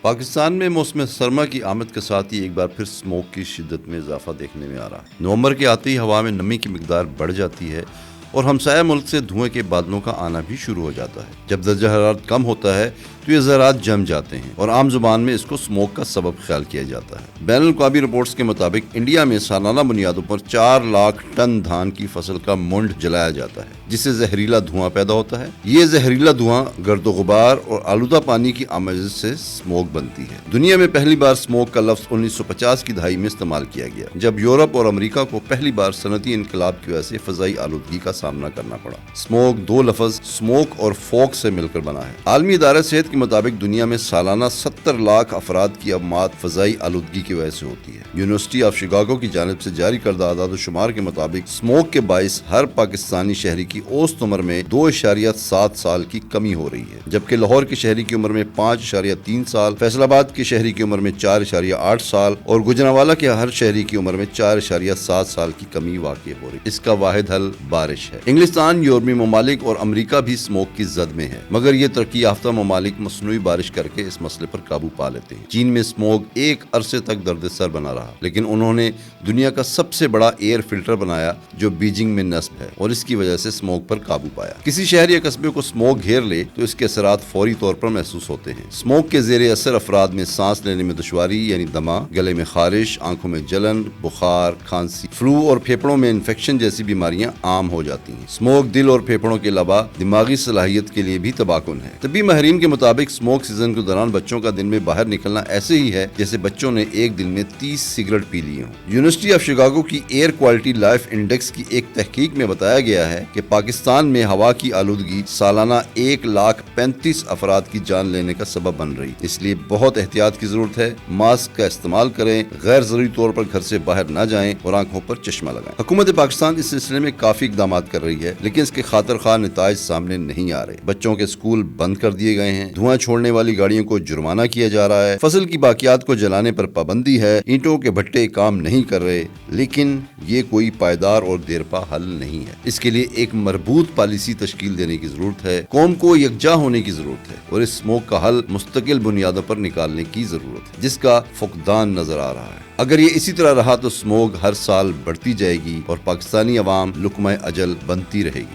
پاکستان میں موسم سرما کی آمد کے ساتھ ہی ایک بار پھر اسموک کی شدت میں اضافہ دیکھنے میں آ رہا ہے۔ نومبر کے آتے ہی ہوا میں نمی کی مقدار بڑھ جاتی ہے اور ہمسایہ ملک سے دھوئیں کے بادلوں کا آنا بھی شروع ہو جاتا ہے۔ جب درجہ حرارت کم ہوتا ہے تو یہ ذرات جم جاتے ہیں اور عام زبان میں اس کو اسموک کا سبب خیال کیا جاتا ہے۔ بین الاقوامی رپورٹس کے مطابق انڈیا میں سالانہ بنیادوں پر 4 لاکھ ٹن دھان کی فصل کا منڈ جلایا جاتا ہے، جس سے زہریلا دھواں پیدا ہوتا ہے۔ یہ زہریلا دھواں گرد و غبار اور آلودہ پانی کی آمیزش سے اسموک بنتی ہے۔ دنیا میں پہلی بار اسموک کا لفظ 1950 کی دہائی میں استعمال کیا گیا، جب یورپ اور امریکہ کو پہلی بار صنعتی انقلاب کی وجہ سے فضائی آلودگی کا سامنا کرنا پڑا۔ اسموک دو لفظ اسموک اور فوک سے مل کر بنا ہے۔ عالمی ادارہ صحت کے مطابق دنیا میں سالانہ 70 لاکھ افراد کی موت فضائی آلودگی کی وجہ سے ہوتی ہے۔ یونیورسٹی آف شکاگو کی جانب سے جاری کردہ اعداد و شمار کے مطابق اسموک کے باعث ہر پاکستانی شہری کی اوسط عمر میں 2.7 سال کی کمی ہو رہی ہے، جبکہ لاہور کے شہری کی عمر میں 5.3 سال، فیصل آباد کے شہری کی عمر میں 4.8 سال اور گوجرانوالہ کے ہر شہری کی عمر میں 4.7 سال کی کمی واقع ہو رہی ہے۔ اس کا واحد حل بارش ہے۔ انگلستان، یورپی ممالک اور امریکہ بھی اسموک کی زد میں ہے، مگر یہ ترقی یافتہ ممالک مصنوعی بارش کر کے اس مسئلے پر قابو پا لیتے ہیں۔ چین میں اسموک ایک عرصے تک درد سر بنا رہا، لیکن انہوں نے دنیا کا سب سے بڑا ایئر فلٹر بنایا جو بیجنگ میں نصب ہے اور اس کی وجہ سے اسموک پر قابو پایا۔ کسی شہر یا قصبے کو اسموک گھیر لے تو اس کے اثرات فوری طور پر محسوس ہوتے ہیں۔ اسموک کے زیر اثر افراد میں سانس لینے میں دشواری یعنی دمہ، گلے میں خارش، آنکھوں میں جلن، بخار، کھانسی، فلو اور پھیپھڑوں میں انفیکشن جیسی بیماریاں عام ہو جاتی ہیں۔ اسموک دل اور پھیپھڑوں کے علاوہ دماغی صلاحیت کے لیے بھی تباہ کن ہے۔ طبی ماہرین کے مطابق اسموک سیزن کے دوران بچوں کا دن میں باہر نکلنا ایسے ہی ہے جیسے بچوں نے ایک دن میں 30 سگریٹ پی لی ہوں۔ یونیورسٹی آف شکاگو کی ایئر کوالٹی لائف انڈیکس کی ایک تحقیق میں بتایا گیا ہے کہ پاکستان میں ہوا کی آلودگی سالانہ 1,35,000 افراد کی جان لینے کا سبب بن رہی، اس لیے بہت احتیاط کی ضرورت ہے۔ ماسک کا استعمال کریں، غیر ضروری طور پر گھر سے باہر نہ جائیں اور آنکھوں پر چشمہ لگائیں۔ حکومت پاکستان اس سلسلے میں کافی اقدامات کر رہی ہے، لیکن اس کے خاطر خواہ نتائج سامنے نہیں آ رہے۔ بچوں کے اسکول بند کر دیے گئے ہیں، دھواں چھوڑنے والی گاڑیوں کو جرمانہ کیا جا رہا ہے، فصل کی باقیات کو جلانے پر پابندی ہے، اینٹوں کے بھٹے کام نہیں کر رہے، لیکن یہ کوئی پائیدار اور دیرپا حل نہیں ہے۔ اس کے لیے ایک مربوط پالیسی تشکیل دینے کی ضرورت ہے، قوم کو یکجا ہونے کی ضرورت ہے اور اس اسموک کا حل مستقل بنیادوں پر نکالنے کی ضرورت ہے، جس کا فقدان نظر آ رہا ہے۔ اگر یہ اسی طرح رہا تو اسموک ہر سال بڑھتی جائے گی اور پاکستانی عوام لقمہ اجل بنتی رہے گی۔